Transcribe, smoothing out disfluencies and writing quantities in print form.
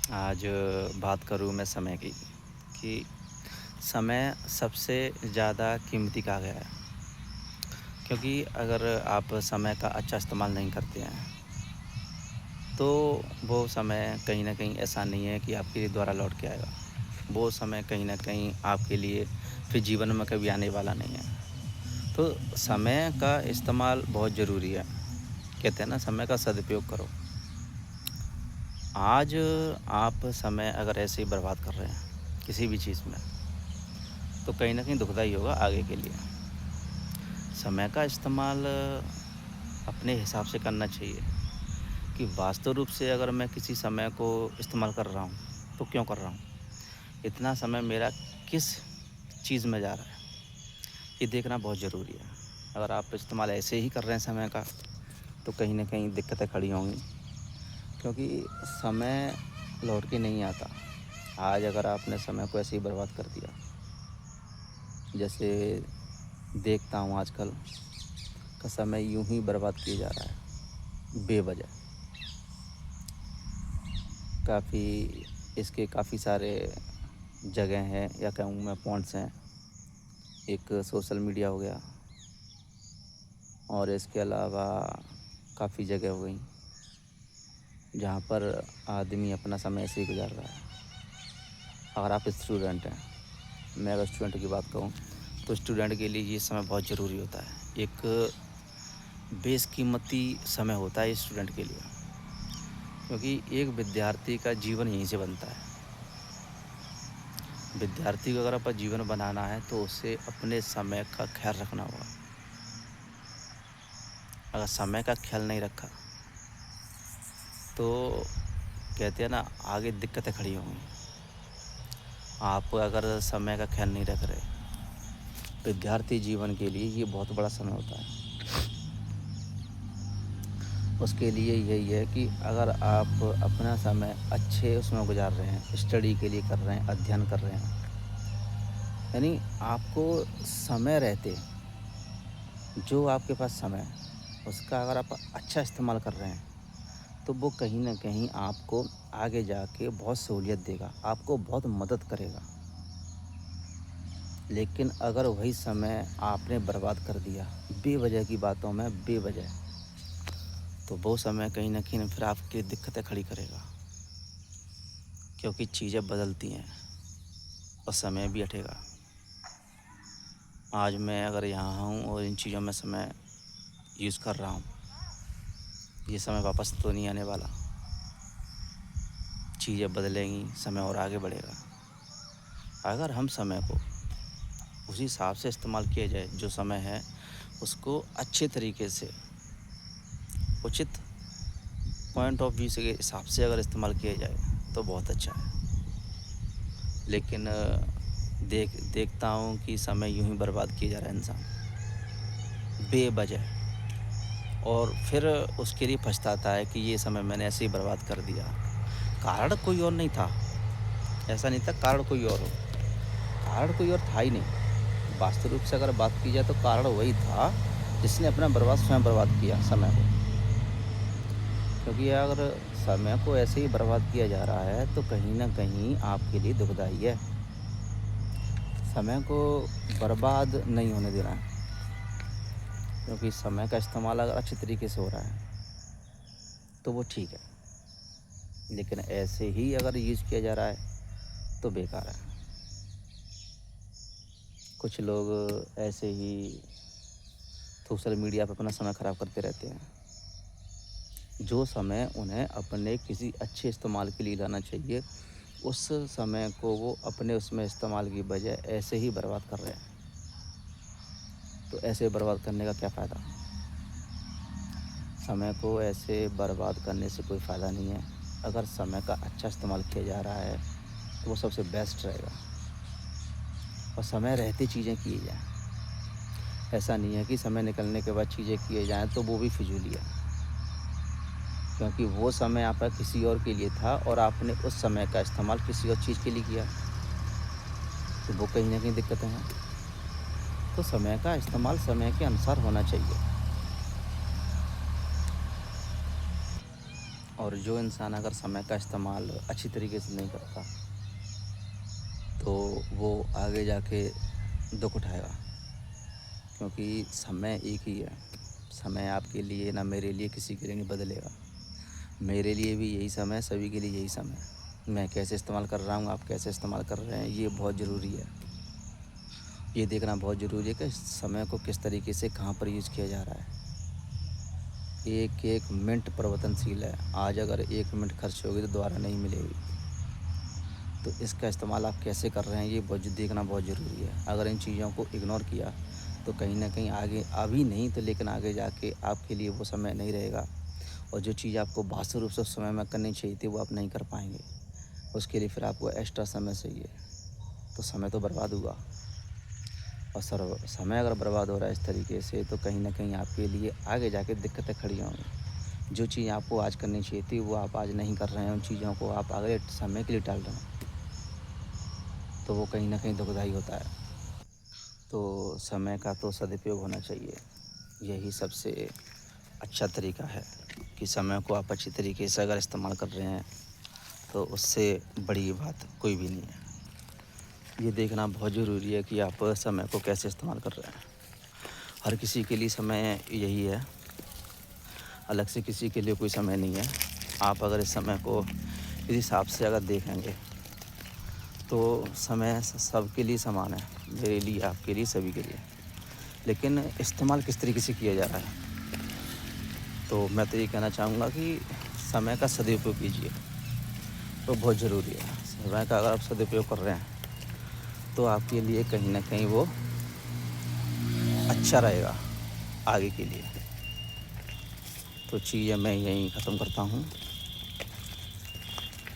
आज बात करूँ मैं समय की कि समय सबसे ज़्यादा कीमती कहा गया है। क्योंकि अगर आप समय का अच्छा इस्तेमाल नहीं करते हैं, तो वो समय कहीं न कहीं ऐसा नहीं है कि आपके लिए दोबारा लौट के आएगा। वो समय कहीं न कहीं आपके लिए फिर जीवन में कभी आने वाला नहीं है। तो समय का इस्तेमाल बहुत ज़रूरी है। कहते हैं ना, समय का सदुपयोग करो। आज आप समय अगर ऐसे ही बर्बाद कर रहे हैं किसी भी चीज़ में, तो कहीं न कहीं दुखदाई होगा आगे के लिए। समय का इस्तेमाल अपने हिसाब से करना चाहिए कि वास्तव रूप से अगर मैं किसी समय को इस्तेमाल कर रहा हूँ, तो क्यों कर रहा हूँ? इतना समय मेरा किस चीज़ में जा रहा है, ये देखना बहुत ज़रूरी है। अगर आप इस्तेमाल ऐसे ही कर रहे हैं समय का, तो कहीं न कहीं दिक्कतें खड़ी होंगी, क्योंकि समय लौट के नहीं आता। आज अगर आपने समय को ऐसे ही बर्बाद कर दिया, जैसे देखता हूँ आजकल का समय यूँ ही बर्बाद किया जा रहा है, बेवजह। काफ़ी इसके काफ़ी सारे जगह हैं या कहूँ मैं पॉइंट्स हैं। एक सोशल मीडिया हो गया और इसके अलावा काफ़ी जगह हो गई, जहाँ पर आदमी अपना समय ऐसे ही गुज़ार रहा है। अगर आप स्टूडेंट हैं, मैं अगर स्टूडेंट की बात कहूँ, तो स्टूडेंट के लिए ये समय बहुत ज़रूरी होता है। एक बेशकीमती समय होता है स्टूडेंट के लिए, क्योंकि एक विद्यार्थी का जीवन यहीं से बनता है। विद्यार्थी को अगर आपका जीवन बनाना है, तो उसे अपने समय का ख़्याल रखना होगा। अगर समय का ख़्याल नहीं रखा, तो कहते हैं ना, आगे दिक्कतें खड़ी होंगी। आप अगर समय का ख़्याल नहीं रख रहे, विद्यार्थी जीवन के लिए ये बहुत बड़ा समय होता है। उसके लिए यही है कि अगर आप अपना समय अच्छे उसमें गुज़ार रहे हैं, स्टडी के लिए कर रहे हैं, अध्ययन कर रहे हैं, यानी आपको समय रहते जो आपके पास समय है, उसका अगर आप अच्छा इस्तेमाल कर रहे हैं, तो वो कहीं न कहीं आपको आगे जाके बहुत सहूलियत देगा, आपको बहुत मदद करेगा। लेकिन अगर वही समय आपने बर्बाद कर दिया, बेवजह की बातों में बेवजह, तो वो समय कहीं न कहीं फिर आपके लिए दिक्कतें खड़ी करेगा। क्योंकि चीज़ें बदलती हैं और समय भी हटेगा। आज मैं अगर यहाँ हूँ और इन चीज़ों में समय यूज़ कर रहा हूँ, ये समय वापस तो नहीं आने वाला। चीज़ें बदलेंगी, समय और आगे बढ़ेगा। अगर हम समय को उसी हिसाब से इस्तेमाल किया जाए, जो समय है उसको अच्छे तरीके से, उचित पॉइंट ऑफ व्यू से के हिसाब से अगर इस्तेमाल किया जाए, तो बहुत अच्छा है। लेकिन देखता हूँ कि समय यूँ ही बर्बाद किया जा रहा है इंसान, बेवजह, और फिर उसके लिए पछताता है कि ये समय मैंने ऐसे ही बर्बाद कर दिया। कारण कोई और नहीं था, ऐसा नहीं था कारण कोई और हो, कारण कोई और था ही नहीं। वास्तव रूप से अगर बात की जाए, तो कारण वही था जिसने अपना स्वयं बर्बाद किया समय को। क्योंकि अगर समय को ऐसे ही बर्बाद किया जा रहा है, तो कहीं न कहीं आपके लिए दुखदाई है। समय को बर्बाद नहीं होने देना है, क्योंकि समय का इस्तेमाल अगर अच्छे तरीके से हो रहा है, तो वो ठीक है। लेकिन ऐसे ही अगर यूज़ किया जा रहा है, तो बेकार है। कुछ लोग ऐसे ही सोशल मीडिया पे अपना समय ख़राब करते रहते हैं। जो समय उन्हें अपने किसी अच्छे इस्तेमाल के लिए लाना चाहिए, उस समय को वो अपने उसमें इस्तेमाल की बजाय ऐसे ही बर्बाद कर रहे हैं। तो ऐसे बर्बाद करने का क्या फ़ायदा? समय को ऐसे बर्बाद करने से कोई फ़ायदा नहीं है। अगर समय का अच्छा इस्तेमाल किया जा रहा है, तो वो सबसे बेस्ट रहेगा, और समय रहते चीज़ें किए जाएँ। ऐसा नहीं है कि समय निकलने के बाद चीज़ें किए जाएँ, तो वो भी फ़िज़ूल है। क्योंकि वो समय आपका किसी और के लिए था, और आपने उस समय का इस्तेमाल किसी और चीज़ के लिए किया, तो वो कहीं न कहीं दिक्कतें हैं। तो समय का इस्तेमाल समय के अनुसार होना चाहिए, और जो इंसान अगर समय का इस्तेमाल अच्छी तरीके से नहीं करता, तो वो आगे जाके दुःख उठाएगा। क्योंकि समय एक ही है। समय आपके लिए ना मेरे लिए किसी के लिए नहीं बदलेगा। मेरे लिए भी यही समय है, सभी के लिए यही समय है। मैं कैसे इस्तेमाल कर रहा हूँ, आप कैसे इस्तेमाल कर रहे हैं, ये बहुत ज़रूरी है। ये देखना बहुत ज़रूरी है कि समय को किस तरीके से कहाँ पर यूज़ किया जा रहा है। एक एक मिनट परिवर्तनशील है। आज अगर 1 मिनट खर्च होगी तो दोबारा नहीं मिलेगी। तो इसका इस्तेमाल आप कैसे कर रहे हैं, ये देखना बहुत ज़रूरी है। अगर इन चीज़ों को इग्नोर किया तो कहीं न कहीं आगे, अभी नहीं तो लेकिन आगे जाके आपके लिए वो समय नहीं रहेगा, और जो चीज़ आपको वास्तविक रूप से उस समय में करनी चाहिए थी वो आप नहीं कर पाएँगे। उसके लिए फिर आपको एक्स्ट्रा समय चाहिए, तो समय तो बर्बाद हुआ। और समय अगर बर्बाद हो रहा है इस तरीके से, तो कहीं न कहीं आपके लिए आगे जाके दिक्कतें खड़ी होंगी। जो चीज़ आपको आज करनी चाहिए थी वो आप आज नहीं कर रहे हैं, उन चीज़ों को आप अगले समय के लिए टाल रहे हैं, तो वो कहीं न कहीं दुखदाई होता है। तो समय का तो सदुपयोग होना चाहिए। यही सबसे अच्छा तरीका है कि समय को आप अच्छी तरीके से अगर इस्तेमाल कर रहे हैं, तो उससे बड़ी बात कोई भी नहीं है। ये देखना बहुत ज़रूरी है कि आप समय को कैसे इस्तेमाल कर रहे हैं। हर किसी के लिए समय यही है, अलग से किसी के लिए कोई समय नहीं है। आप अगर इस समय को इस हिसाब से अगर देखेंगे, तो समय सबके लिए समान है। मेरे लिए, आपके लिए, सभी के लिए। लेकिन इस्तेमाल किस तरीके से किया जा रहा है? तो मैं तो ये कहना चाहूँगा कि समय का सदुपयोग कीजिए, तो बहुत ज़रूरी है। समय का अगर आप सदुपयोग कर रहे हैं, तो आपके लिए कहीं न कहीं वो अच्छा रहेगा आगे के लिए। तो चीज़ें मैं यहीं ख़त्म करता हूँ।